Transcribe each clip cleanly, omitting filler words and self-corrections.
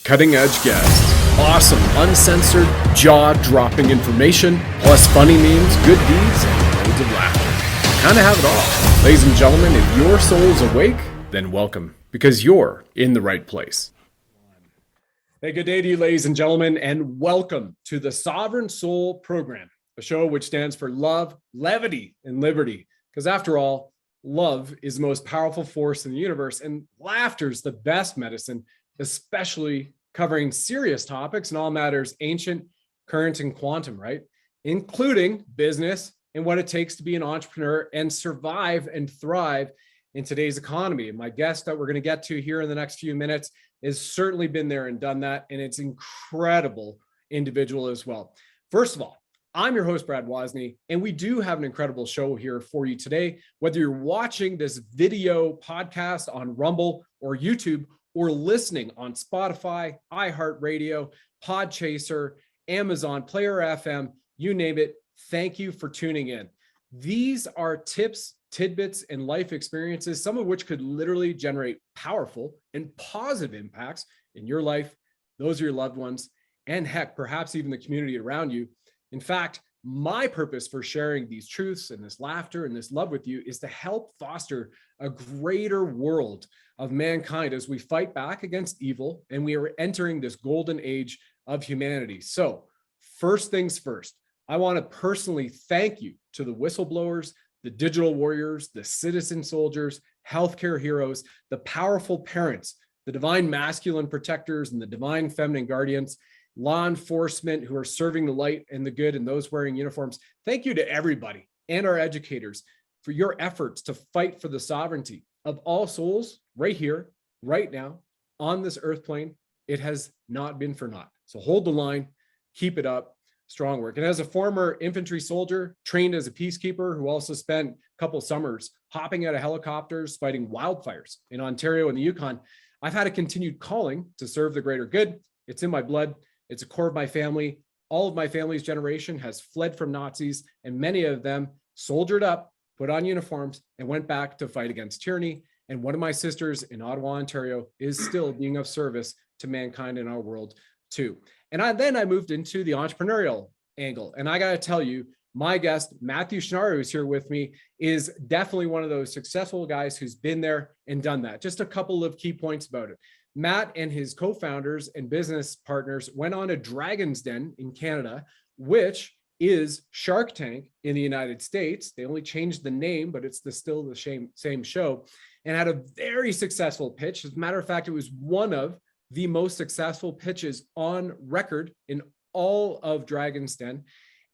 cutting edge guests, awesome, uncensored, jaw-dropping information, plus funny memes, good deeds, and loads of laughter. Kind of have it all. Ladies and gentlemen, if your soul's awake, then welcome, because you're in the right place. Hey, good day to you, ladies and gentlemen, and welcome to the Sovereign Soul Program, a show which stands for love, levity, and liberty. Because after all, love is the most powerful force in the universe, and laughter is the best medicine, especially covering serious topics and all matters ancient, current, and quantum, right? Including business and what it takes to be an entrepreneur and survive and thrive in today's economy. And my guest that we're going to get to here in the next few minutes has certainly been there and done that, and it's incredible individual as well. First of all, I'm your host, Brad Wozni, and we do have an incredible show here for you today. Whether you're watching this video podcast on Rumble or YouTube, or listening on Spotify, iHeartRadio, Podchaser, Amazon, Player FM, you name it, thank you for tuning in. These are tips, tidbits, and life experiences, some of which could literally generate powerful and positive impacts in your life, those of your loved ones, and heck, perhaps even the community around you. In fact, my purpose for sharing these truths and this laughter and this love with you is to help foster a greater world of mankind as we fight back against evil and we are entering this golden age of humanity. So first things first, I want to personally thank you to the whistleblowers, the digital warriors, the citizen soldiers, healthcare heroes, the powerful parents, the divine masculine protectors, and the divine feminine guardians, law enforcement who are serving the light and the good, and those wearing uniforms. Thank you to everybody and our educators for your efforts to fight for the sovereignty of all souls right here, right now, on this earth plane. It has not been for naught. So hold the line, keep it up. Strong work. And as a former infantry soldier, trained as a peacekeeper, who also spent a couple summers hopping out of helicopters, fighting wildfires in Ontario and the Yukon, I've had a continued calling to serve the greater good. It's in my blood. It's a core of my family. All of my family's generation has fled from Nazis, and many of them soldiered up, put on uniforms, and went back to fight against tyranny. And one of my sisters in Ottawa, Ontario, is still being of service to mankind in our world too. And then I moved into the entrepreneurial angle. And I got to tell you, my guest, Matt Schnarr, who's here with me, is definitely one of those successful guys who's been there and done that. Just a couple of key points about it. Matt and his co-founders and business partners went on a Dragon's Den in Canada, which is Shark Tank in the United States. They only changed the name, but it's still the same show, and had a very successful pitch. As a matter of fact, it was one of the most successful pitches on record in all of Dragon's Den.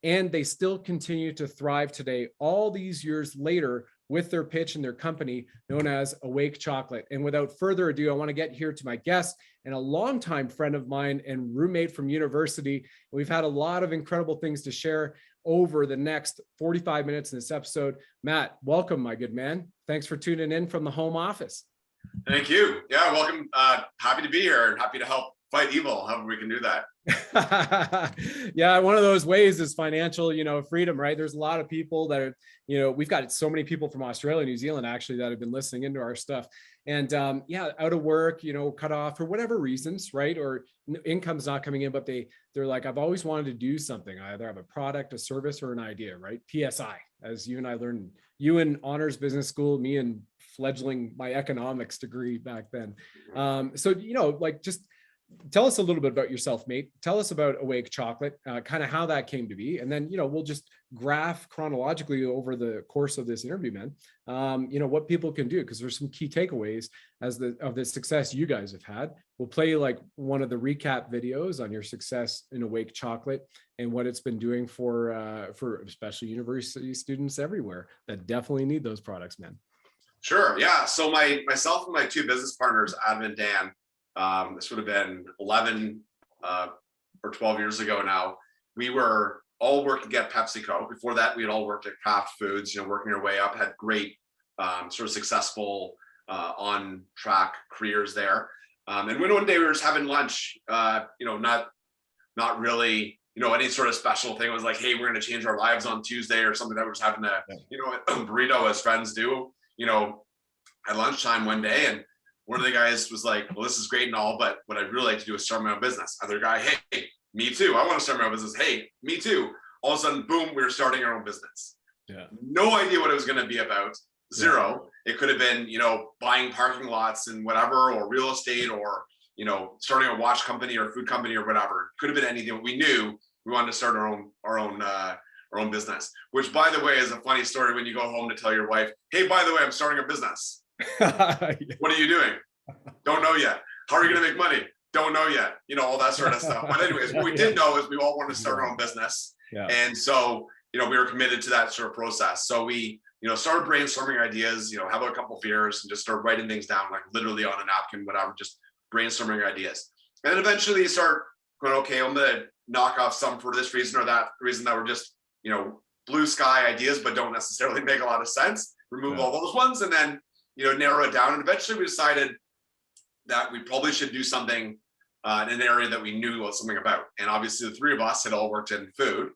And they still continue to thrive today, all these years later, with their pitch and their company known as Awake Chocolate. And without further ado, I want to get here to my guest and a longtime friend of mine and roommate from university. We've had a lot of incredible things to share over the next 45 minutes in this episode. Matt, welcome, my good man. Thanks for tuning in from the home office. Thank you. Yeah, welcome. Happy to be here and happy to help fight evil, however we can do that. Yeah, one of those ways is financial, freedom, right? There's a lot of people that are, we've got so many people from Australia, New Zealand, actually, that have been listening into our stuff. And out of work, cut off for whatever reasons, right? Or income's not coming in, but they're like, I've always wanted to do something. I either have a product, a service, or an idea, right? PSI, as you and I learned, you in honors business school, me in fledgling my economics degree back then. So, just tell us a little bit about yourself, mate. Tell us about Awake Chocolate, kind of how that came to be. And then, we'll just graph chronologically over the course of this interview, man, what people can do, because there's some key takeaways of the success you guys have had. We'll play like one of the recap videos on your success in Awake Chocolate and what it's been doing for especially university students everywhere that definitely need those products, man. Sure. Yeah. So myself and my two business partners, Adam and Dan, this would have been 11 or 12 years ago now. We were all working at PepsiCo. Before that, we had all worked at Kraft Foods, working our way up, had great sort of successful on track careers there. And when one day we were just having lunch, not really, any sort of special thing. It was like, hey, we're going to change our lives on Tuesday or something. That we're just having a burrito as friends do, at lunchtime one day. And one of the guys was like, well, this is great and all, but what I'd really like to do is start my own business. Other guy, hey, me too. I want to start my own business. Hey, me too. All of a sudden, boom, we were starting our own business. Yeah. No idea what it was going to be about. Zero. Yeah. It could have been, buying parking lots and whatever, or real estate, or, starting a watch company or food company or whatever. It could have been anything. We knew we wanted to start our own business, which, by the way, is a funny story when you go home to tell your wife, hey, by the way, I'm starting a business. What are you doing? Don't know yet. How are you going to make money? Don't know yet. All that sort of stuff. But anyways, what we did know is we all wanted to start our own business. Yeah. And so, we were committed to that sort of process. So we, started brainstorming ideas, have a couple of beers and just start writing things down, like literally on a napkin, whatever, just brainstorming ideas. And then eventually you start going, okay, I'm going to knock off some for this reason or that reason that were just, blue sky ideas, but don't necessarily make a lot of sense. Remove all those ones and then, narrow it down. And eventually we decided that we probably should do something in an area that we knew something about. And obviously the three of us had all worked in food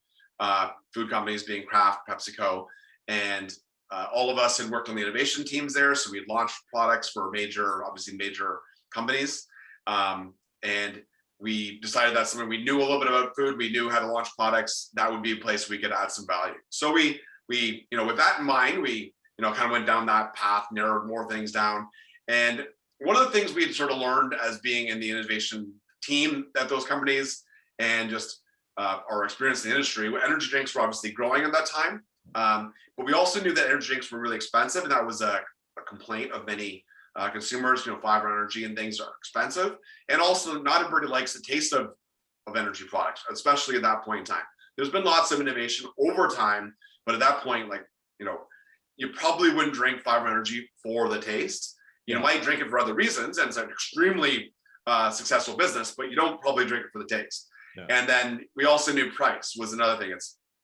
companies being Kraft, PepsiCo, and all of us had worked on the innovation teams there. So we had launched products for major companies. And we decided that's something we knew a little bit about food. We knew how to launch products. That would be a place we could add some value. So we with that in mind, we, kind of went down that path, narrowed more things down. And one of the things we had sort of learned as being in the innovation team at those companies and just our experience in the industry, energy drinks were obviously growing at that time. But we also knew that energy drinks were really expensive. And that was a complaint of many consumers. Fiber energy and things are expensive. And also not everybody likes the taste of energy products, especially at that point in time. There's been lots of innovation over time, but at that point, you probably wouldn't drink fiber energy for the taste. You might drink it for other reasons, and it's an extremely successful business, but you don't probably drink it for the taste. Yeah. And then we also knew price was another thing.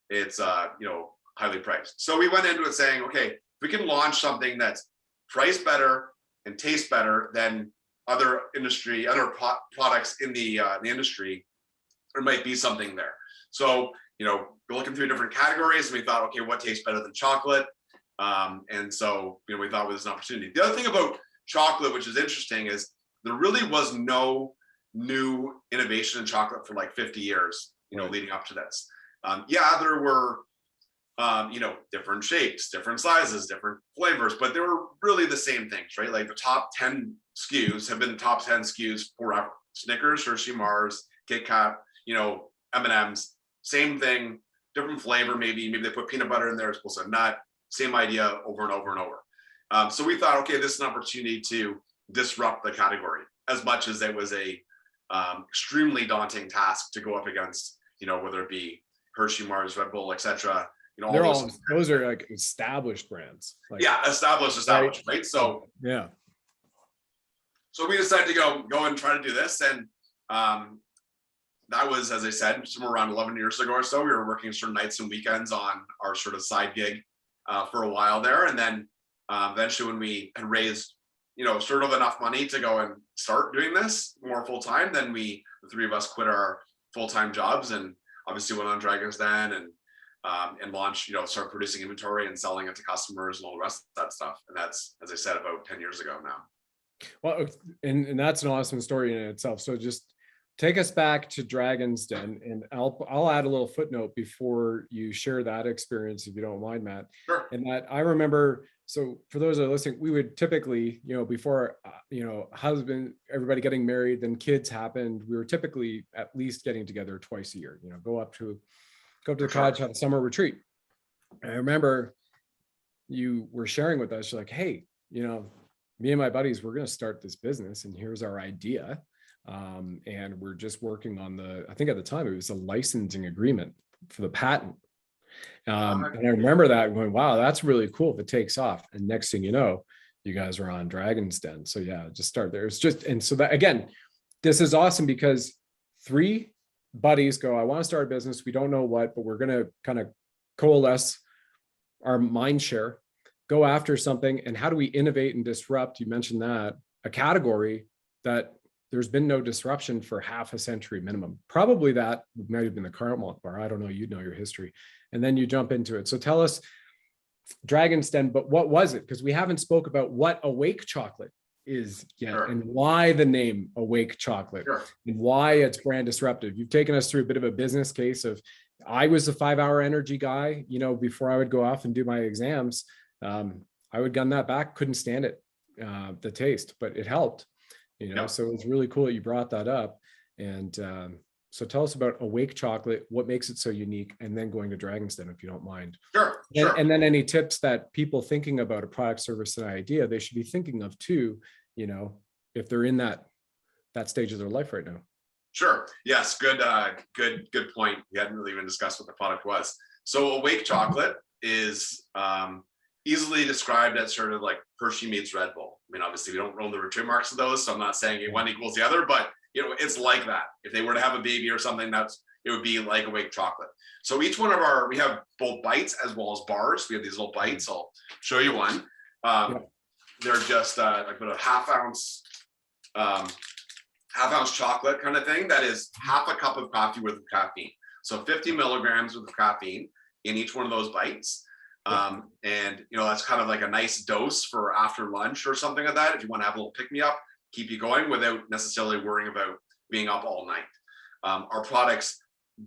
It's highly priced. So we went into it saying, okay, if we can launch something that's priced better and tastes better than other products in the industry, there might be something there. So, we're looking through different categories, and we thought, okay, what tastes better than chocolate? And so, we thought it was an opportunity. The other thing about chocolate, which is interesting, is there really was no new innovation in chocolate for like 50 years, leading up to this. There were, different shapes, different sizes, different flavors, but they were really the same things, right? Like the top 10 SKUs have been the top 10 SKUs forever. Snickers, Hershey, Mars, Kit Kat, M&Ms, same thing, different flavor. Maybe they put peanut butter in there as opposed to nut. Same idea over and over and over. So we thought, okay, this is an opportunity to disrupt the category, as much as it was a extremely daunting task to go up against, whether it be Hershey, Mars, Red Bull, etc. Those are like established brands. Established, right? So yeah. So we decided to go and try to do this, and that was, as I said, somewhere around 11 years ago or so. We were working sort of nights and weekends on our sort of side gig for a while there, and then eventually, when we had raised, sort of enough money to go and start doing this more full time, then the three of us quit our full time jobs and obviously went on Dragon's Den and launched, start producing inventory and selling it to customers and all the rest of that stuff. And that's, as I said, about 10 years ago now. Well, and that's an awesome story in itself. So just take us back to Dragon's Den, and I'll add a little footnote before you share that experience, if you don't mind, Matt. Sure. And that I remember, so for those that are listening, we would typically, before, everybody getting married, then kids happened, we were typically at least getting together twice a year, go up to the cottage, have a summer retreat. And I remember you were sharing with us, you're like, hey, me and my buddies, we're going to start this business, and here's our idea. And we're just working on I think at the time it was a licensing agreement for the patent. And I remember that going, wow, that's really cool if it takes off. And next thing you know, you guys are on Dragon's Den. So yeah, just start there. It's just, and so that, again, this is awesome because three buddies go, I want to start a business. We don't know what, but we're going to kind of coalesce our mind share, go after something. And how do we innovate and disrupt? You mentioned that, a category that there's been no disruption for half a century minimum. Probably that might have been the caramel bar. I don't know. You know your history. And then you jump into it. So tell us Dragon's Den, but what was it? Because we haven't spoke about what Awake chocolate is, yeah, Sure. and why the name Awake Chocolate Sure. and why it's brand disruptive. You've taken us through a bit of a business case of, I was a 5-hour energy guy, you know, before I would go off and do my exams. I would gun that back, couldn't stand it, the taste, but it helped, you know. Yep. So it's really cool that you brought that up. And so tell us about Awake Chocolate, what makes it so unique, and then going to Dragon's Den, if you don't mind. Sure. Sure. And then any tips that people thinking about a product, service, and idea they should be thinking of too, you know, if they're in that stage of their life right now. Sure. Yes. Good point. We hadn't really even discussed what the product was. So Awake Chocolate is easily described as sort of like Hershey meets Red Bull. I mean, obviously we don't own the trademarks of those, so I'm not saying one equals the other, but you know, it's like that. If they were to have a baby or something, it would be like Awake Chocolate. So each one of we have both bites as well as bars. We have these little bites. I'll show you one. They're just like about a half ounce chocolate kind of thing. That is half a cup of coffee worth of caffeine. So 50 milligrams worth of caffeine in each one of those bites. And you know, that's kind of like a nice dose for after lunch or something like that. If you want to have a little pick me up, keep you going without necessarily worrying about being up all night. Our products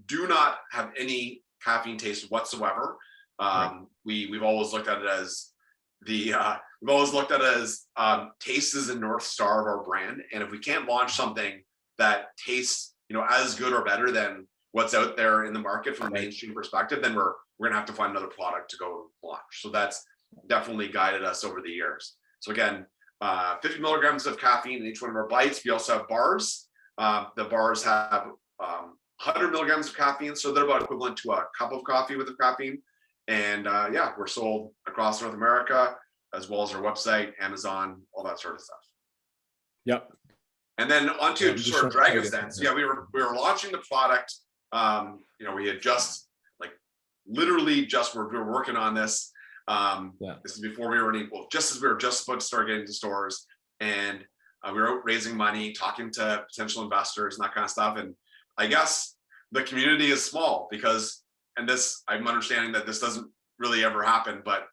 do not have any caffeine taste whatsoever. We've always looked at it as taste is the North Star of our brand. And if we can't launch something that tastes, you know, as good or better than what's out there in the market from a mainstream perspective, then we're gonna have to find another product to go launch. So that's definitely guided us over the years. So again, 50 milligrams of caffeine in each one of our bites. We also have bars. The bars have 100 milligrams of caffeine, so they're about equivalent to a cup of coffee with the caffeine. And we're sold across North America, as well as our website, Amazon, all that sort of stuff. Yep. And then onto sort of Dragon's Den. So we were launching the product. You know, we had just we were working on this. This is before we were just as we were just about to start getting to stores, and we were out raising money, talking to potential investors and that kind of stuff. And I guess the community is small because, and this, I'm understanding that this doesn't really ever happen, but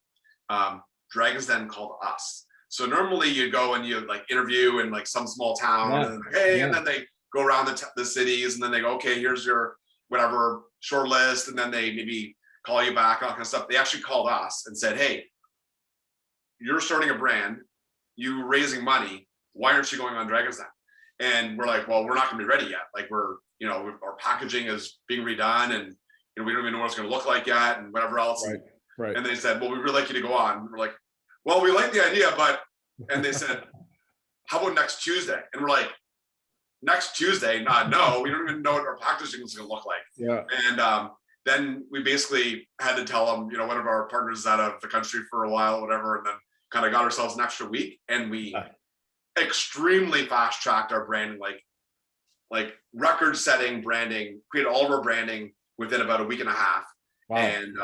Dragon's Den called us. So normally you go and you like interview in like some small town, and then, and then they go around the cities, and then they go, okay, here's your whatever short list, and then they maybe call you back, all that kind of stuff. They actually called us and said, hey, you're starting a brand, you're raising money, why aren't you going on Dragon's Den? And we're like, well, we're not gonna be ready yet. Like our packaging is being redone, and you know, we don't even know what it's gonna look like yet, and whatever else. Right. And they said, well, we'd really like you to go on. And we're like, well, we like the idea, but, and they said, how about next Tuesday? And we're like, next Tuesday? No, we don't even know what our packaging is gonna look like. Yeah. And then we basically had to tell them, you know, one of our partners is out of the country for a while, whatever, and then kind of got ourselves an extra week, and we extremely fast tracked our branding, like record setting branding, created all of our branding within about a week and a half. Wow. And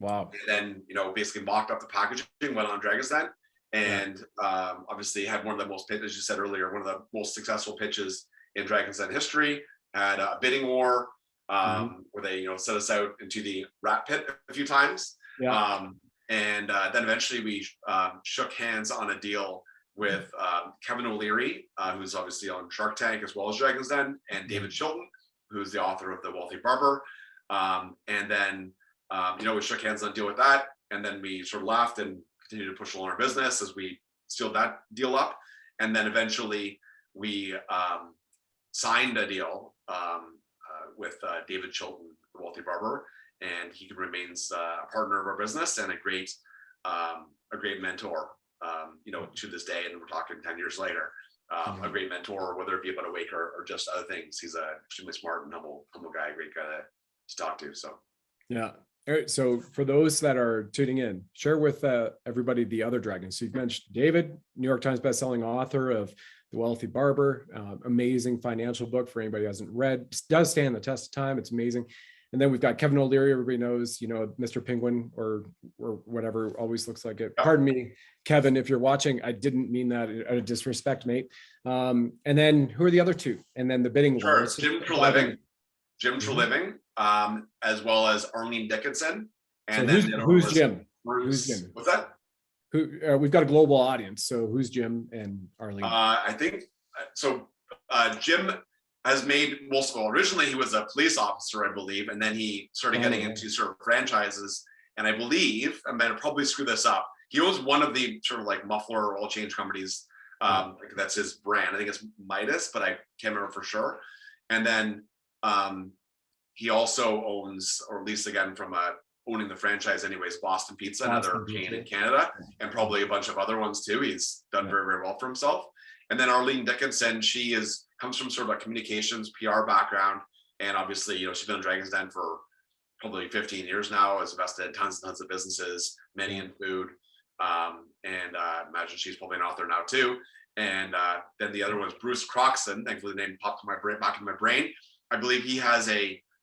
and then, you know, basically mocked up the packaging, went on Dragon's Den, and obviously had one of the most, as you said earlier, one of the most successful pitches in Dragon's Den history. Had a bidding war where they, you know, set us out into the rat pit a few times. And then eventually we shook hands on a deal with Kevin O'Leary, who's obviously on Shark Tank as well as Dragon's Den, and David Chilton, who's the author of The Wealthy Barber. And then, you know, we shook hands on a deal with that. And then we sort of left and continued to push along our business as we sealed that deal up. And then eventually we signed a deal with David Chilton, The Wealthy Barber, and he remains a partner of our business and a great mentor, you know, to this day. And we're talking 10 years later, a great mentor, whether it be about Awake or just other things. He's a extremely smart and humble guy, a great guy to talk to. So, yeah. All right. So for those that are tuning in, share with everybody the other dragons. So you've mentioned David, New York Times bestselling author of The Wealthy Barber, amazing financial book for anybody who hasn't read. It does stand the test of time. It's amazing. And then we've got Kevin O'Leary. Everybody knows, you know, Mr. Penguin or whatever, always looks like it. Pardon me, Kevin, if you're watching, I didn't mean that out of disrespect, mate. And then who are the other two? And then the bidding war. Jim Treliving, as well as Arlene Dickinson. And so who's Jim? Who's Jim? What's that? Who we've got a global audience, so who's Jim and Arlene? I think so. Jim has made multiple. Originally, he was a police officer, I believe, and then he started getting into sort of franchises. And I believe, I'm going to probably screw this up, he owns one of the sort of like muffler oil change companies. Like that's his brand. I think it's Midas, but I can't remember for sure. And then he also owns, or at least again from owning the franchise anyways, Boston Pizza, another chain in Canada, and probably a bunch of other ones too. He's done very, very well for himself. And then Arlene Dickinson, she comes from sort of a communications PR background. And obviously, she's been in Dragon's Den for probably 15 years now, has invested in tons and tons of businesses, many in food. And imagine she's probably an author now too. And then the other one is Bruce Croxton. Thankfully, the name popped back in my brain. I believe he has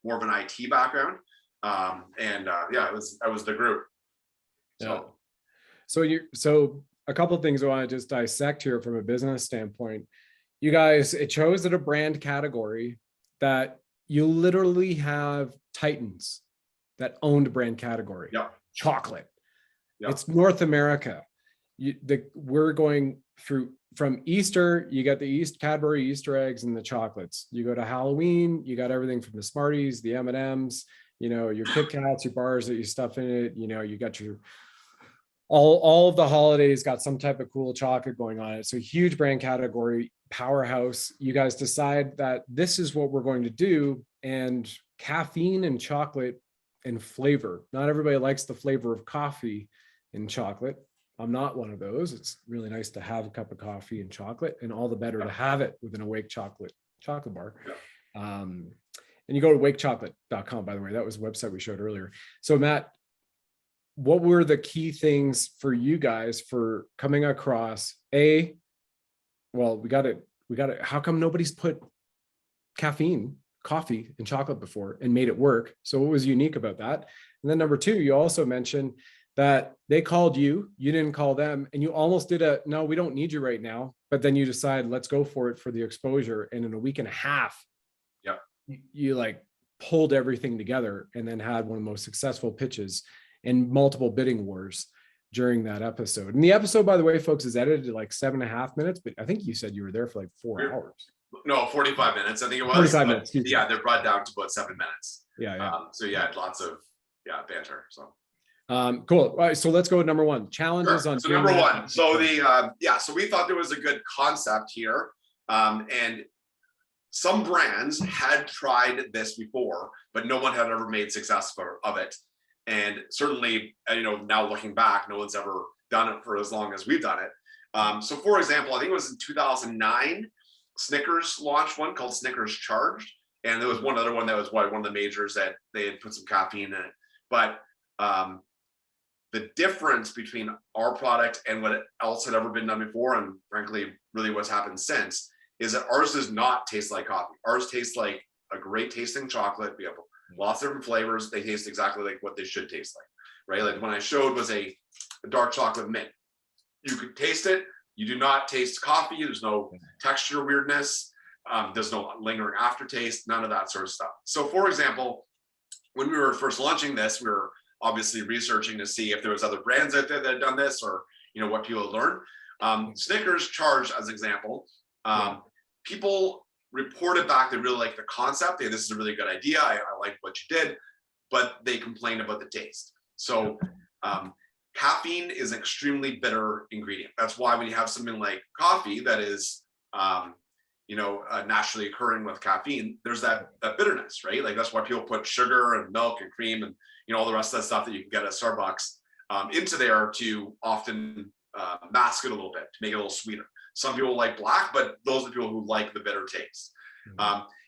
more of an IT background. That was the group. So a couple of things I want to just dissect here from a business standpoint. You guys, it shows that a brand category that you literally have titans that owned brand category. Chocolate. It's North America. We're going through from Easter, you got the Cadbury Easter eggs and the chocolates. You go to Halloween, you got everything from the Smarties, the M&Ms, your Kit Kats, your bars that you stuff in it. You got your all of the holidays got some type of cool chocolate going on it. So huge brand category, powerhouse. You guys decide that this is what we're going to do, and caffeine and chocolate and flavor. Not everybody likes the flavor of coffee and chocolate. I'm not one of those. It's really nice to have a cup of coffee and chocolate, and all the better to have it with an Awake chocolate bar. And you go to wakechocolate.com, by the way. That was the website we showed earlier. So Matt, what were the key things for you guys for coming across well, we got it. How come nobody's put caffeine, coffee, and chocolate before and made it work? So what was unique about that? And then number two, you also mentioned that they called you didn't call them, and you almost did no, we don't need you right now. But then you decide, let's go for it for the exposure. And in a week and a half, you like pulled everything together and then had one of the most successful pitches and multiple bidding wars during that episode. And the episode, by the way, folks, is edited to like 7.5 minutes, but I think you said you were there for like 4 hours. No, 45 minutes. I think it was 45 minutes. They're brought down to about 7 minutes. Lots of banter. So cool. All right, so let's go with number one. Challenges on. So number one. So so we thought there was a good concept here. And some brands had tried this before, but no one had ever made success of it. And certainly, now looking back, no one's ever done it for as long as we've done it. So for example, I think it was in 2009, Snickers launched one called Snickers Charged. And there was one other one that was one of the majors that they had put some caffeine in it. But the difference between our product and what else had ever been done before, and frankly, really what's happened since, is that ours does not taste like coffee. Ours tastes like a great tasting chocolate. We have lots of different flavors. They taste exactly like what they should taste like, right? Like when I showed was a dark chocolate mint. You could taste it. You do not taste coffee. There's no texture weirdness. There's no lingering aftertaste, none of that sort of stuff. So for example, when we were first launching this, we were obviously researching to see if there was other brands out there that had done this, or what people had learned. Snickers Charged, as an example, people reported back they really liked the concept. This is a really good idea. I like what you did, but they complained about the taste. So caffeine is an extremely bitter ingredient. That's why when you have something like coffee that is naturally occurring with caffeine, there's that bitterness, right? Like that's why people put sugar and milk and cream and all the rest of that stuff that you can get at Starbucks into there to often mask it a little bit, to make it a little sweeter. Some people like black, but those are the people who like the bitter taste.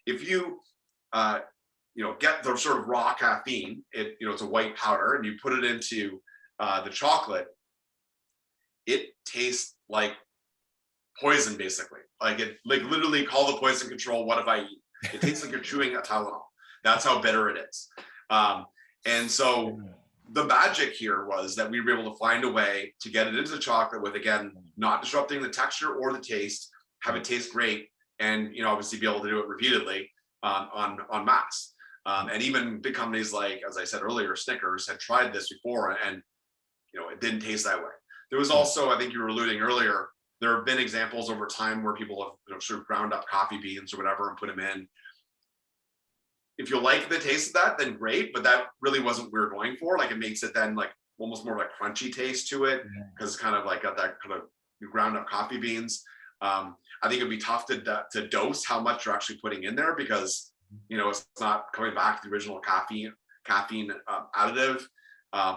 If you get the sort of raw caffeine, it's a white powder, and you put it into the chocolate, it tastes like poison, basically. Like literally call the poison control. What if I eat? It tastes like you're chewing a Tylenol. That's how bitter it is. And so the magic here was that we were able to find a way to get it into the chocolate with, again, not disrupting the texture or the taste, have it taste great, and obviously be able to do it repeatedly on mass. And even big companies like, as I said earlier, Snickers had tried this before, and it didn't taste that way. There was also, I think you were alluding earlier, there have been examples over time where people have, you know, sort of ground up coffee beans or whatever and put them in. If you like the taste of that, then great, but that really wasn't what we were going for. Like, it makes it then like almost more of a crunchy taste to it, because it's kind of like got that kind of ground up coffee beans. I think it'd be tough to dose how much you're actually putting in there, because, you know, it's not coming back to the original caffeine additive.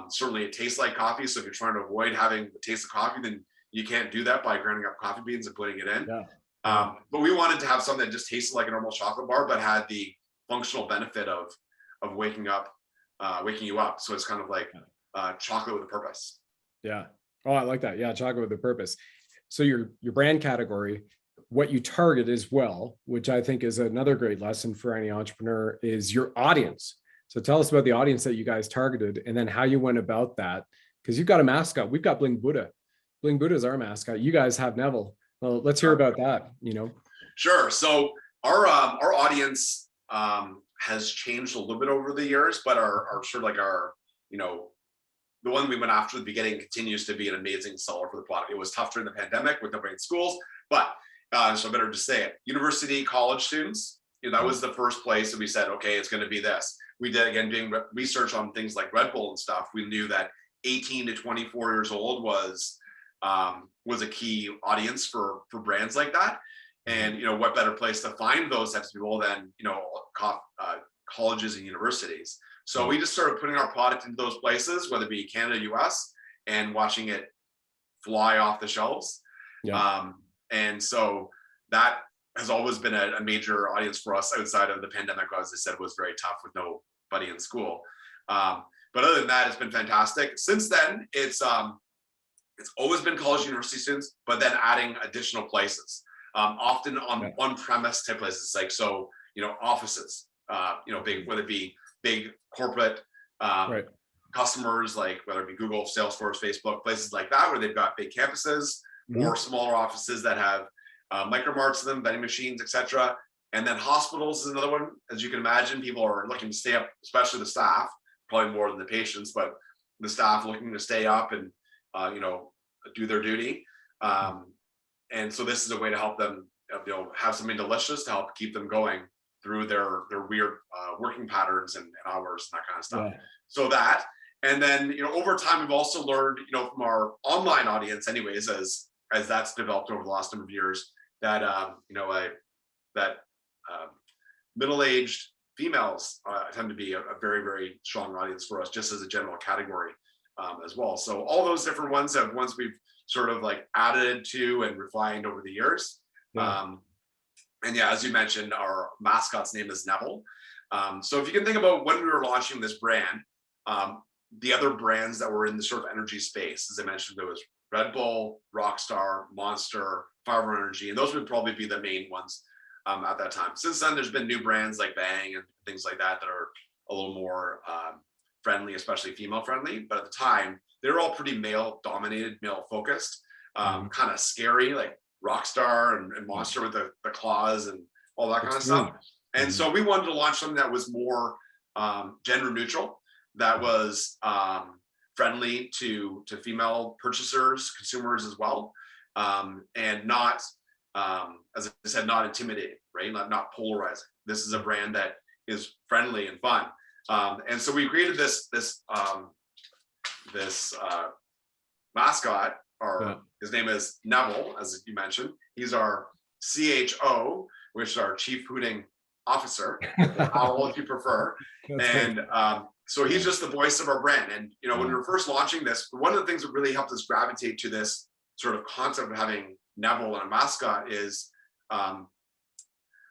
Certainly it tastes like coffee, so if you're trying to avoid having the taste of coffee, then you can't do that by grinding up coffee beans and putting it in. But we wanted to have something that just tasted like a normal chocolate bar, but had the functional benefit of waking you up. So it's kind of like chocolate with a purpose. Yeah. Oh, I like that. Yeah, chocolate with a purpose. So your brand category, what you target as well, which I think is another great lesson for any entrepreneur, is your audience. So tell us about the audience that you guys targeted, and then how you went about that. Because you've got a mascot. We've got Bling Buddha. Bling Buddha is our mascot. You guys have Neville. Well, let's hear about that. You know. Sure. So our audience has changed a little bit over the years, but our sort of like our, you know, the one we went after at the beginning continues to be an amazing seller for the product. It was tough during the pandemic with nobody in schools, but so better to say it. University, college students, you know, that was the first place that we said, okay, it's going to be this. We did, again, doing research on things like Red Bull and stuff. We knew that 18 to 24 years old was a key audience for brands like that. And, you know, what better place to find those types of people than, you know, colleges and universities. So we just started putting our product into those places, whether it be Canada, US, and watching it fly off the shelves. And so that has always been a major audience for us outside of the pandemic. As I said, it was very tough with nobody in school. But other than that, it's been fantastic. Since then, it's always been college university students, but then adding additional places, often on premise type places, like, so, you know, offices, you know, big, whether it be big corporate customers, like whether it be Google, Salesforce, Facebook, places like that, where they've got big campuses, or smaller offices that have micro marts in them, vending machines, etc. And then hospitals is another one. As you can imagine, people are looking to stay up, especially the staff, probably more than the patients, but the staff looking to stay up and you know, do their duty. And so this is a way to help them, you know, have something delicious to help keep them going through their weird working patterns and hours and that kind of stuff. So that, and then, you know, over time we've also learned, you know, from our online audience, anyways, as that's developed over the last number of years, that you know, that middle-aged females tend to be a very, very strong audience for us, just as a general category as well. So all those different ones we've sort of like added to and refined over the years. And yeah, as you mentioned, our mascot's name is Neville. So if you can think about when we were launching this brand, the other brands that were in the sort of energy space, as I mentioned, there was Red Bull, Rockstar, Monster, Fiber Energy, and those would probably be the main ones at that time. Since then, there's been new brands like Bang and things like that that are a little more friendly, especially female friendly. But at the time, they were all pretty male dominated, male focused, kind of scary, like Rockstar and Monster with the claws and all that kind of stuff. And so we wanted to launch something that was more gender neutral, that was friendly to female purchasers, consumers as well, and not, as I said, not intimidating, right? Not polarizing. This is a brand that is friendly and fun. And so we created this mascot. His name is Neville, as you mentioned. He's our CHO, which is our Chief Hooting Officer, or owl if you prefer. And so he's just the voice of our brand. And you know, when we were first launching this, one of the things that really helped us gravitate to this sort of concept of having Neville and a mascot is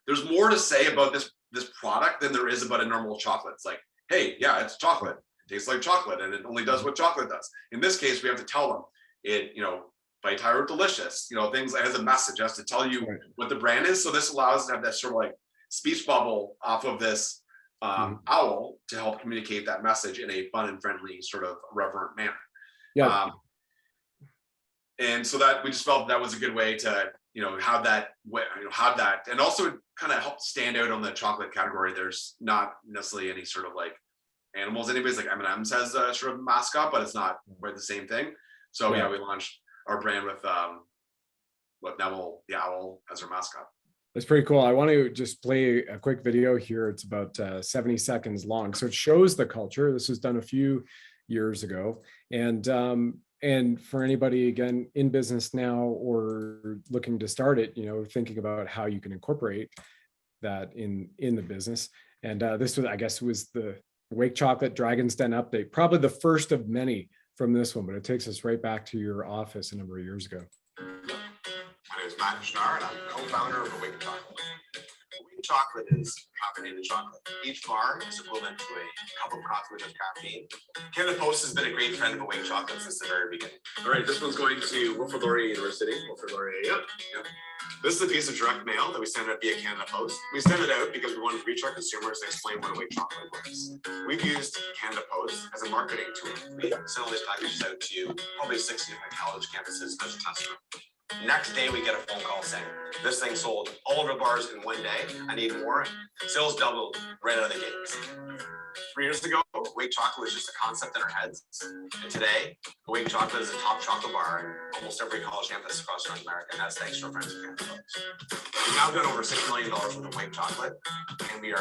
there's more to say about this product than there is about a normal chocolate. It's like, hey, yeah, it's chocolate. It tastes like chocolate, and it only does what chocolate does. In this case, we have to tell them it, you know, Vitaira delicious, you know, things that has a message, has to tell you what the brand is. So this allows us to have that sort of like speech bubble off of this owl to help communicate that message in a fun and friendly, sort of reverent manner. And so that we just felt that was a good way to, you know, have that, and also kind of help stand out on the chocolate category. There's not necessarily any sort of like animals anyways, like M&M's has a sort of mascot, but it's not quite the same thing. So yeah, we launched our brand with Neville the owl as our mascot. That's pretty cool. I want to just play a quick video here. It's about 70 seconds long. So it shows the culture. This was done a few years ago. And for anybody, again, in business now or looking to start it, thinking about how you can incorporate that in the business. And this was, I guess, was the Wake Chocolate Dragon's Den update, probably the first of many from this one, but it takes us right back to your office a number of years ago. My name is Matt Schnarr, and I'm co-founder of Awake Chocolate. Awake Chocolate is caffeinated chocolate. Each bar is equivalent to a cup of coffee with caffeine. Canada Post has been a great friend of Awake Chocolate since the very beginning. All right, this one's going to Wilfrid Laurier University. Wilfrid Laurier, yep. This is a piece of direct mail that we send out via Canada Post. We send it out because we want to reach our consumers and explain what Awake Chocolate was. We've used Canada Post as a marketing tool. We send all these packages out to probably 60 different college campuses as a test run. Next day, we get a phone call saying, this thing sold all of the bars in one day. I need more. Sales doubled right out of the gates. 3 years ago, Awake Chocolate was just a concept in our heads. And today, Awake Chocolate is a top chocolate bar in almost every college campus across North America. And that's thanks to our friends at Canada Post. We've now done over $6 million worth of Awake Chocolate. And we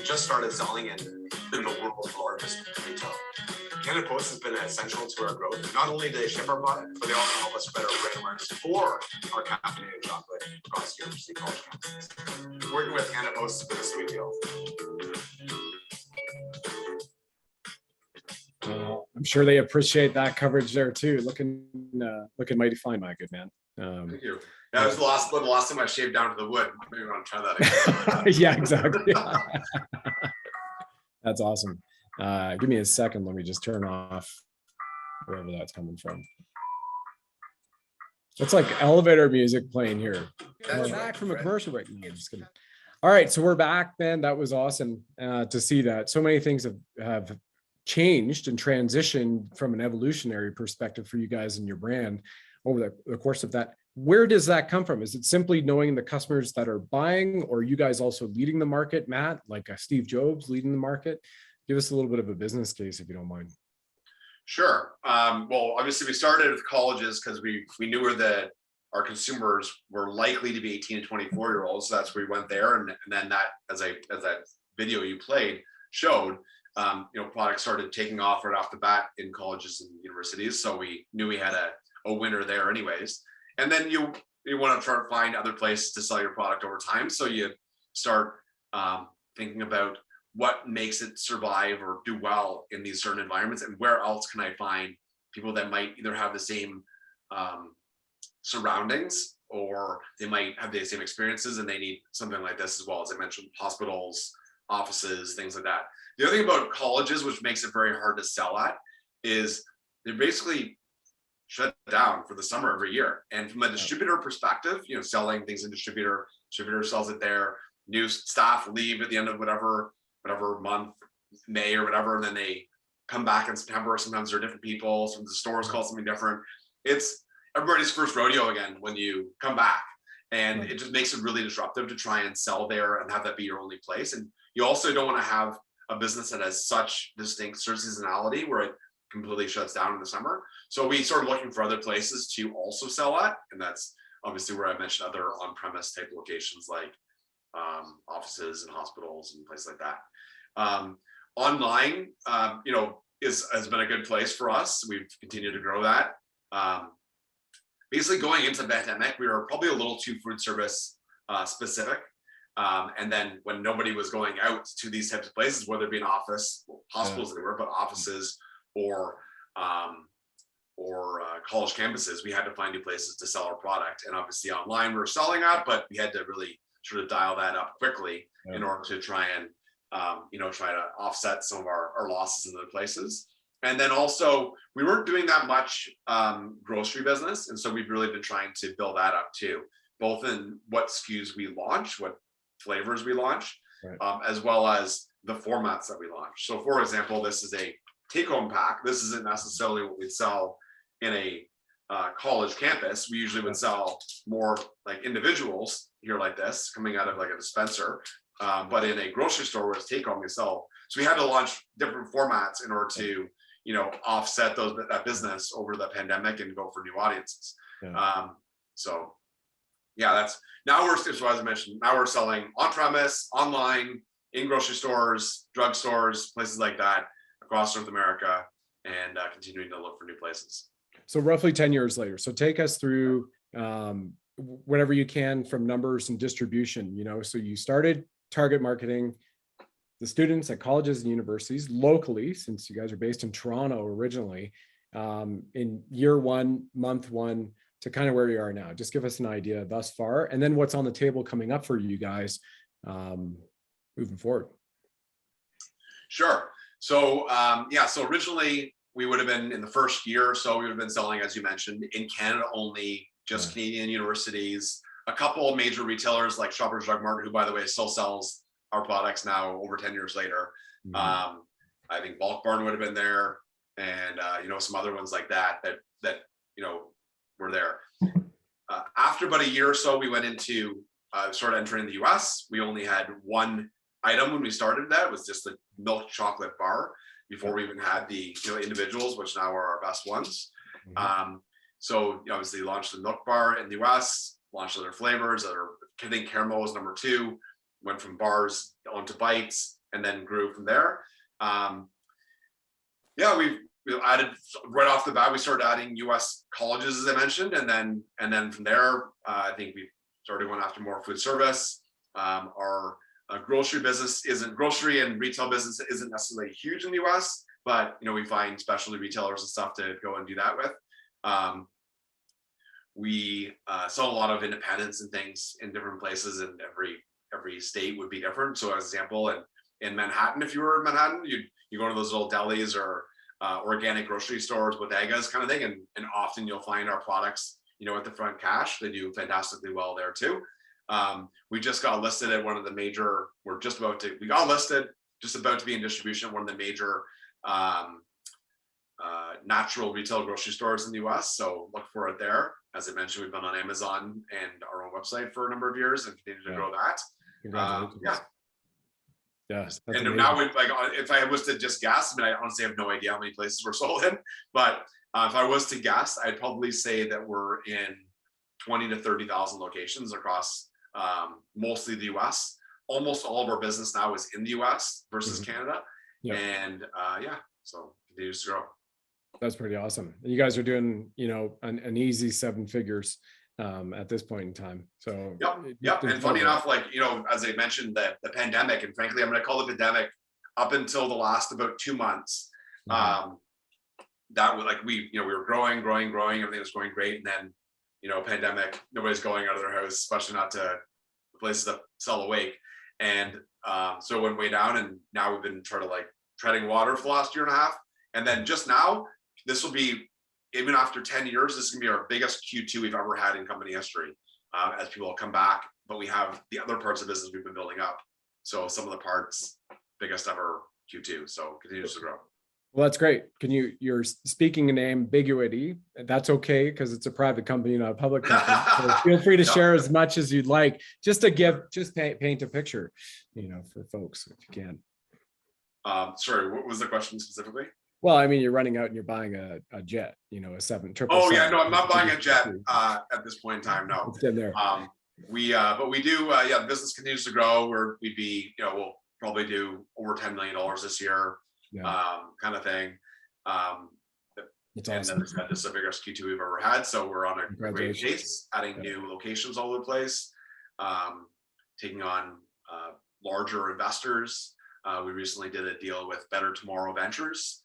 just started selling in the world's largest retail. Canada Post has been essential to our growth. Not only do they ship our product, but they also help us spread our brand awareness for our caffeinated chocolate across university college campuses. Working with Canada Post has been a sweet deal. I'm sure they appreciate that coverage there too. Looking mighty fine, my good man. Thank you. That was the last time I shaved down to the wood. Maybe we want to try that again. Yeah, exactly. That's awesome. Give me a second. Let me just turn off wherever that's coming from. It's like elevator music playing here. We're back from a commercial break. No, I'm just kidding. All right, so we're back, man. That was awesome to see that. So many things have changed and transitioned from an evolutionary perspective for you guys and your brand over the course of that. Where does that come from? Is it simply knowing the customers that are buying, or are you guys also leading the market, Matt, like Steve Jobs leading the market? Give us a little bit of a business case, if you don't mind. Sure. Well, obviously we started with colleges because we knew our consumers were likely to be 18 to 24-year-olds. So that's where we went there. And then that, as that video you played showed, products started taking off right off the bat in colleges and universities. So we knew we had a winner there anyways. And then you want to try to find other places to sell your product over time. So you start thinking about what makes it survive or do well in these certain environments, and where else can I find people that might either have the same surroundings, or they might have the same experiences and they need something like this as well. As I mentioned, hospitals, offices, things like that. The other thing about colleges, which makes it very hard to sell at, is they're basically shut down for the summer every year. And from a distributor perspective, selling things in distributor sells it there. New staff leave at the end of whatever month, May or whatever, and then they come back in September. Sometimes they're different people. Some of the stores call something different. It's everybody's first rodeo again when you come back. And it just makes it really disruptive to try and sell there and have that be your only place. And you also don't want to have a business that has such distinct seasonality where it completely shuts down in the summer. So we started looking for other places to also sell at. And that's obviously where I mentioned other on-premise type locations like offices and hospitals and places like that. Online, has been a good place for us. We've continued to grow that. Basically going into the pandemic, we were probably a little too food service specific. And then when nobody was going out to these types of places, whether it be an office, hospitals they were, but offices or college campuses, we had to find new places to sell our product. And obviously online we were selling at, but we had to really sort of dial that up quickly in order to try and try to offset some of our losses in other places. And then also we weren't doing that much grocery business. And so we've really been trying to build that up too, both in what SKUs we launch, what flavors we launch, as well as the formats that we launch. So for example, this is a take-home pack. This isn't necessarily what we sell in a college campus. We usually would sell more like individuals here like this coming out of like a dispenser. But in a grocery store where it's take home, we sell. So we had to launch different formats in order to, offset that business over the pandemic and go for new audiences. Yeah. So yeah, that's now as I mentioned, now we're selling on premise, online, in grocery stores, drugstores, places like that across North America, and continuing to look for new places. So roughly 10 years later. So take us through whatever you can from numbers and distribution. So you started target marketing the students at colleges and universities locally, since you guys are based in Toronto originally, in year one, month one, to kind of where you are now. Just give us an idea thus far, and then what's on the table coming up for you guys moving forward. Sure. So so originally we would have been in the first year or so, we would have been selling, as you mentioned, in Canada only, just Canadian universities, a couple of major retailers like Shoppers Drug Mart, who by the way still sells our products now over 10 years later. I think Bulk Barn would have been there, and some other ones like that were there. After about a year or so, we went into started entering the US. We only had one item when we started. That was just the milk chocolate bar before we even had the individuals, which now are our best ones. So obviously launched the milk bar in the US, launched other flavors. I think caramel was number 2, went from bars onto bites, and then grew from there. We added right off the bat. We started adding U.S. colleges, as I mentioned, and then from there, I think we started going after more food service. Our grocery and retail business isn't necessarily huge in the U.S., but we find specialty retailers and stuff to go and do that with. We sell a lot of independents and things in different places, and every state would be different. So, as an example, in Manhattan, if you were in Manhattan, you go to those little delis or organic grocery stores, bodegas kind of thing, and often you'll find our products, at the front cash. They do fantastically well there too. We just got listed at one of the major. We got listed, just about to be in distribution at one of the major natural retail grocery stores in the U.S. So look for it there. As I mentioned, we've been on Amazon and our own website for a number of years and continue to grow that. Congratulations. Yes. And now, if I was to just guess, I honestly have no idea how many places we're sold in, but if I was to guess, I'd probably say that we're in 20 to 30,000 locations across mostly the US. Almost all of our business now is in the US versus Canada. Yep. And so continues to grow. That's pretty awesome. You guys are doing, an easy 7 figures at this point in time. So yep. And funny enough, as I mentioned, the pandemic, and frankly, I'm going to call it pandemic, up until the last about 2 months, that was we were growing, everything was going great, and then pandemic, nobody's going out of their house, especially not to places that sell awake, and so it went way down, and now we've been treading water for the last year and a half, and then just now, this will be, even after 10 years, this is gonna be our biggest Q2 we've ever had in company history, as people come back, but we have the other parts of the business we've been building up. So some of the parts, biggest ever Q2, so continues to grow. Well, that's great. You're speaking in ambiguity. That's okay, because it's a private company, not a public company. So feel free to share as much as you'd like, just to paint a picture, for folks, if you can. Sorry, what was the question specifically? Well, you're running out and you're buying a jet, a 777. Oh yeah, no, I'm not buying a jet at this point in time. No, it's in there. But we do. The business continues to grow. We'll probably do over $10 million this year, kind of thing. It's and awesome. then this is the biggest Q2 we've ever had. So we're on a great pace, adding new locations all over the place, taking on larger investors. We recently did a deal with Better Tomorrow Ventures,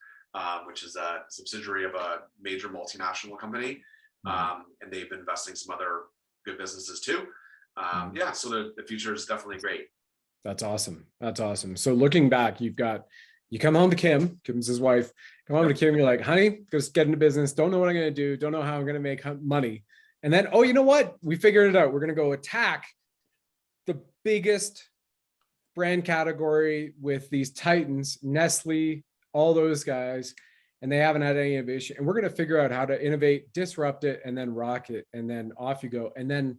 which is a subsidiary of a major multinational company, and they've been investing some other good businesses too. So the future is definitely great. That's awesome. So looking back, you come home to Kim's his wife, come home to Kim, you're like, honey, just get into business, don't know what I'm going to do, don't know how I'm going to make money. And then, you know what? We figured it out. We're going to go attack the biggest brand category with these titans, Nestle, all those guys, and they haven't had any innovation. And we're going to figure out how to innovate, disrupt it, and then rock it. And then off you go. And then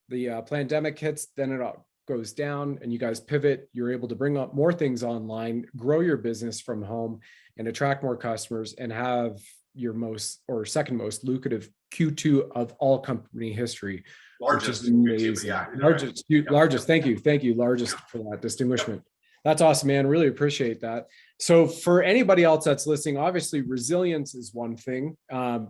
the pandemic hits, then it all goes down and you guys pivot, you're able to bring up more things online, grow your business from home and attract more customers and have your most or second most lucrative Q2 of all company history. Largest, which is amazing. yeah, Largest, right. Largest. Thank you. Largest for that distinguishment. That's awesome, man. Really appreciate that. So for anybody else that's listening, obviously resilience is one thing.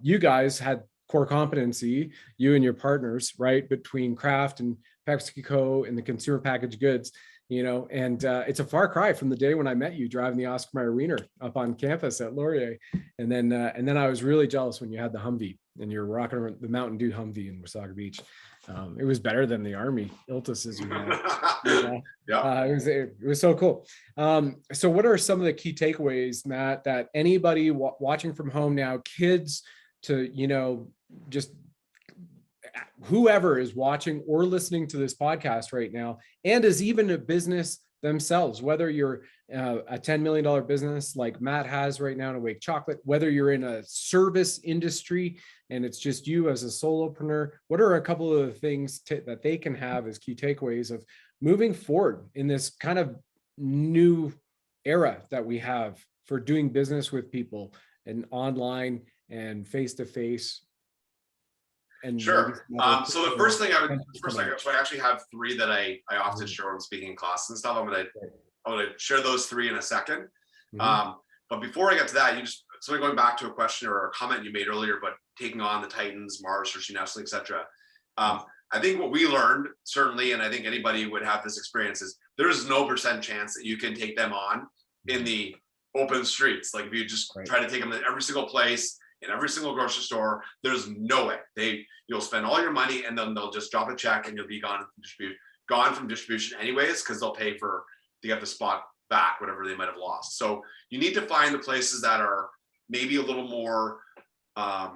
You guys had core competency, you and your partners, right? Between craft and PepsiCo and the consumer packaged goods, and it's a far cry from the day when I met you driving the Oscar Mayer Wiener up on campus at Laurier. And then I was really jealous when you had the Humvee and you're rocking around the Mountain Dew Humvee in Wasaga Beach. It was better than the Army Iltises you had. It was so cool. So what are some of the key takeaways, Matt, that anybody watching from home now, kids to, just whoever is watching or listening to this podcast right now, and is even a business themselves, whether you're a $10 million business like Matt has right now in Awake Chocolate, whether you're in a service industry and it's just you as a solopreneur, what are a couple of the things that they can have as key takeaways of moving forward in this kind of new era that we have for doing business with people and online and face-to-face? And sure. So the first thing so I actually have three that I often share when speaking in classes and stuff. I'm gonna share those three in a second. But before I get to that, going back to a question or a comment you made earlier, but taking on the Titans, Mars, Hershey Nestle, etc. I think what we learned, certainly, and I think anybody would have this experience, is there's no % chance that you can take them on in the open streets. Like if you just try to take them to every single place, in every single grocery store, there's no way. You'll spend all your money and then they'll just drop a check and you'll be gone from distribution anyways, because they'll pay to get the spot back, whatever they might have lost. So you need to find the places that are maybe a little more, I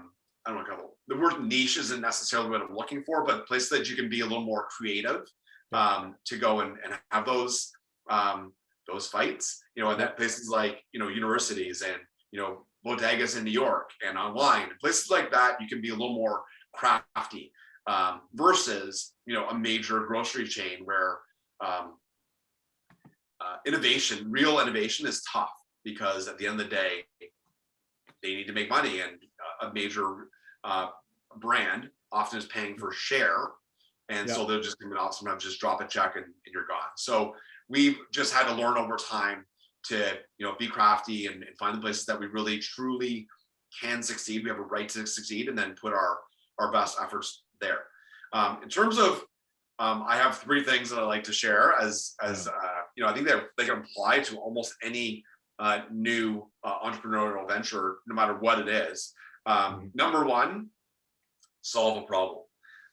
don't know, the word niche isn't necessarily what I'm looking for, but places that you can be a little more creative to go and have those fights, and that places like, universities and, bodegas in New York and online, places like that, you can be a little more crafty versus, a major grocery chain where real innovation is tough, because at the end of the day, they need to make money, and a major brand often is paying for share. And so they're just going to sometimes just drop a check and you're gone. So we've just had to learn over time to be crafty and find the places that we really truly can succeed. We have a right to succeed, and then put our best efforts there. In terms of, I have three things that I like to share as I think they can apply to almost any new entrepreneurial venture, no matter what it is. Number one, solve a problem.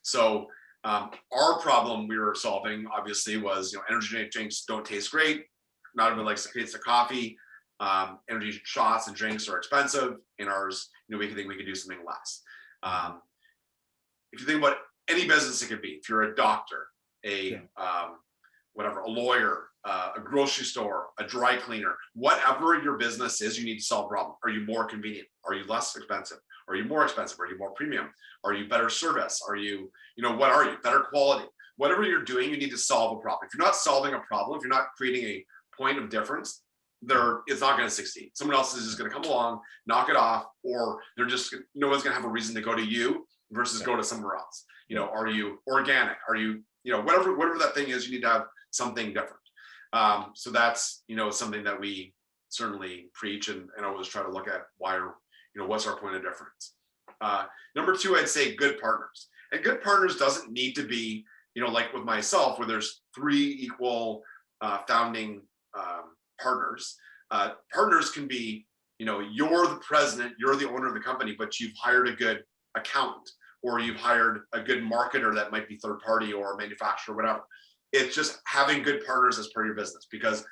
So our problem we were solving, obviously, was energy drinks don't taste great. Not everyone likes the taste of coffee. Energy shots and drinks are expensive. In ours, we think we could do something less. If you think about any business, it could be. If you're a doctor, a lawyer, a grocery store, a dry cleaner, whatever your business is, you need to solve a problem. Are you more convenient? Are you less expensive? Are you more expensive? Are you more premium? Are you better service? Are you, what are you? Better quality? Whatever you're doing, you need to solve a problem. If you're not solving a problem, if you're not creating a point of difference, it's not going to succeed. Someone else is just going to come along, knock it off, or no one's going to have a reason to go to you versus go to somewhere else. Are you organic? Are you, whatever that thing is, you need to have something different. So that's, something that we certainly preach and always try to look at what's our point of difference. Number two, I'd say good partners. And good partners doesn't need to be, like with myself, where there's three equal founding partners. Partners can be, you're the president, you're the owner of the company, but you've hired a good accountant, or you've hired a good marketer that might be third party or a manufacturer, whatever. It's just having good partners as part of your business, because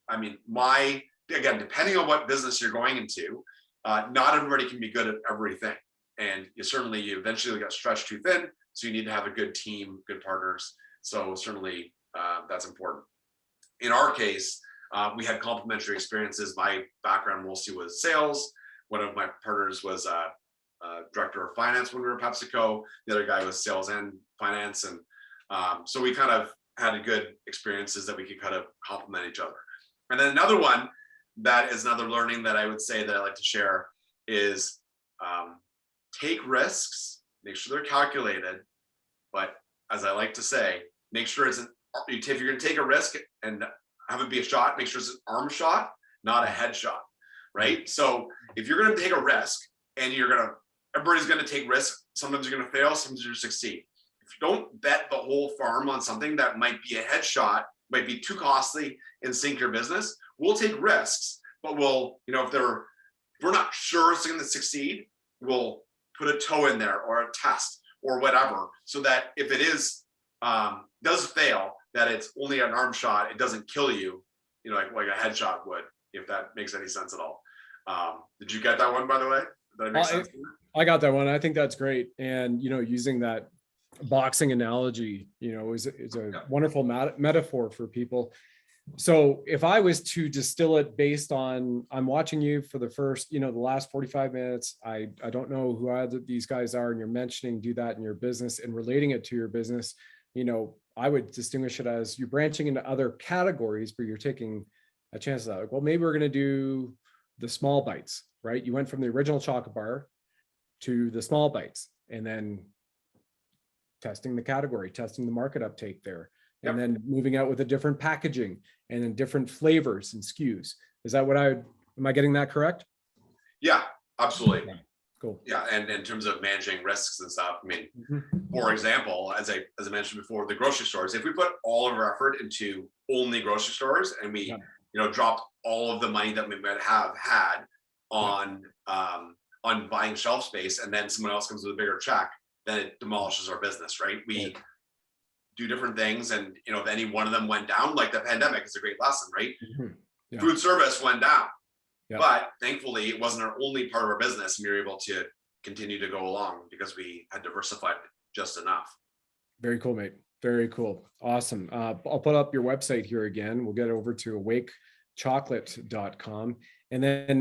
again, depending on what business you're going into, not everybody can be good at everything. And you eventually get stretched too thin. So you need to have a good team, good partners. So certainly that's important. In our case, we had complementary experiences. My background mostly was sales. One of my partners was director of finance when we were at PepsiCo. The other guy was sales and finance. And so we kind of had good experiences that we could kind of complement each other. And then another one that is another learning that I would say that I like to share is take risks, make sure they're calculated, but as I like to say, make sure it's if you're going to take a risk and have it be a shot, make sure it's an arm shot, not a head shot, right? So if you're going to take a risk and everybody's going to take risks, sometimes you're going to fail, sometimes you're going to succeed. If you don't bet the whole farm on something that might be a headshot, might be too costly and sink your business, we'll take risks, but we'll, if we're not sure it's going to succeed, we'll put a toe in there or a test or whatever, so that if it does fail, that it's only an arm shot, it doesn't kill you, like a headshot would, if that makes any sense at all. Did you get that one, by the way? Did that make sense? I got that one. I think that's great. And, using that boxing analogy, is a wonderful metaphor for people. So if I was to distill it based on, I'm watching you for the first, the last 45 minutes, I don't know who either these guys are, and you're mentioning do that in your business and relating it to your business, I would distinguish it as you're branching into other categories, but you're taking a chance at that. Well, maybe we're going to do the small bites, right? You went from the original chocolate bar to the small bites, and then testing the category, testing the market uptake there, and then moving out with a different packaging and then different flavors and SKUs. Is that am I getting that correct? Yeah, absolutely. Yeah. Cool. Yeah, and in terms of managing risks and stuff, for example, as I mentioned before, the grocery stores, if we put all of our effort into only grocery stores and we, dropped all of the money that we might have had on buying shelf space, and then someone else comes with a bigger check, then it demolishes our business, right? We do different things, and if any one of them went down, like the pandemic is a great lesson, right? Food service went down. But thankfully, it wasn't our only part of our business, and we were able to continue to go along because we had diversified just enough. Very cool, mate. Very cool. Awesome. I'll put up your website here again. We'll get over to awakechocolate.com. And then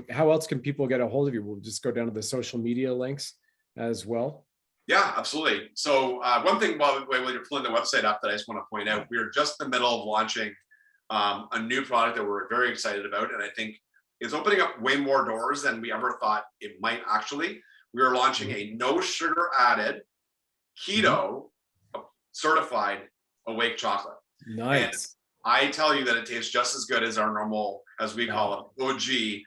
how else can people get a hold of you? We'll just go down to the social media links as well. Yeah, absolutely. So one thing while you're pulling the website up that I just want to point out, we're just in the middle of launching a new product that we're very excited about. And I think it's opening up way more doors than we ever thought it might actually. We are launching a no sugar added, keto certified awake chocolate. Nice. And I tell you that it tastes just as good as our normal, as we call it, OG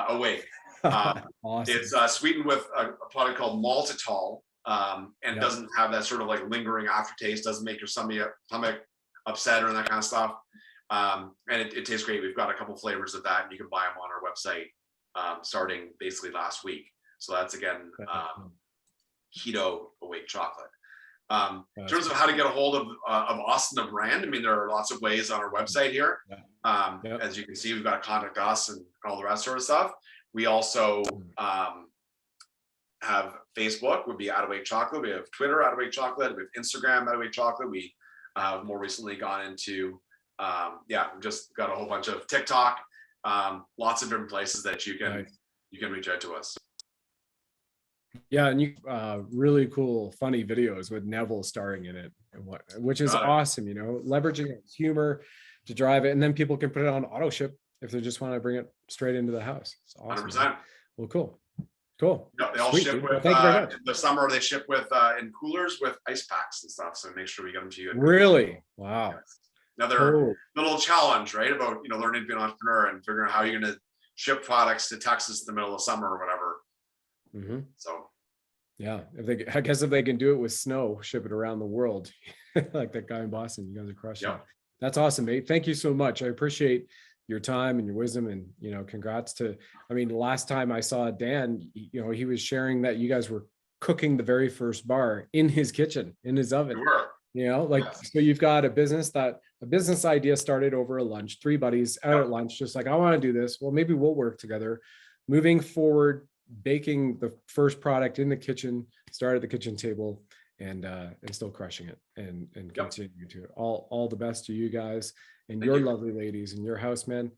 awake. Awesome. It's sweetened with a product called maltitol, and it doesn't have that sort of like lingering aftertaste, doesn't make your stomach upset or that kind of stuff. And it tastes great. We've got a couple flavors of that, and you can buy them on our website starting basically last week. So that's again keto awake chocolate. In terms of how to get a hold of us and the brand, there are lots of ways on our website here. As you can see, we've got to contact us and all the rest sort of stuff. We also have Facebook, would be @awake chocolate. We have Twitter @awake chocolate. We have Instagram @awake chocolate. We have more recently gone into we've just got a whole bunch of TikTok, lots of different places that you can reach out to us. Yeah, and you really cool, funny videos with Neville starring in it, which is awesome. Leveraging his humor to drive it, and then people can put it on auto ship if they just want to bring it straight into the house. It's awesome. 100%. Well, cool. Yeah, they all Sweet, ship dude. with. Thank you very much. In the summer, they ship with in coolers with ice packs and stuff. So make sure we get them to you. Really? Wow. Yes. Another little challenge, right? About learning to be an entrepreneur and figuring out how you're going to ship products to Texas in the middle of summer or whatever. So. Yeah, I guess if they can do it with snow, ship it around the world, like that guy in Boston. You guys are crushing it. That's awesome, mate. Thank you so much. I appreciate your time and your wisdom, and congrats to. The last time I saw Dan, he was sharing that you guys were cooking the very first bar in his kitchen, in his oven. We were. So you've got a business idea started over a lunch, 3 buddies out at lunch, just like, I want to do this. Well, maybe we'll work together. Moving forward, baking the first product in the kitchen, start at the kitchen table, and still crushing it and continuing to. All the best to you guys and your lovely ladies and your housemen.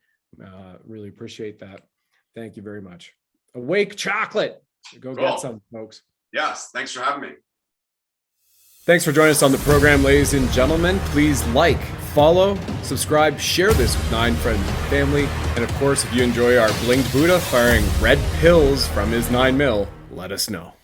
Really appreciate that. Thank you very much. Awake chocolate. Go get some, folks. Yes. Thanks for having me. Thanks for joining us on the program, ladies and gentlemen. Please like, follow, subscribe, share this with 9 friends and family. And of course, if you enjoy our blinged Buddha firing red pills from his 9mm, let us know.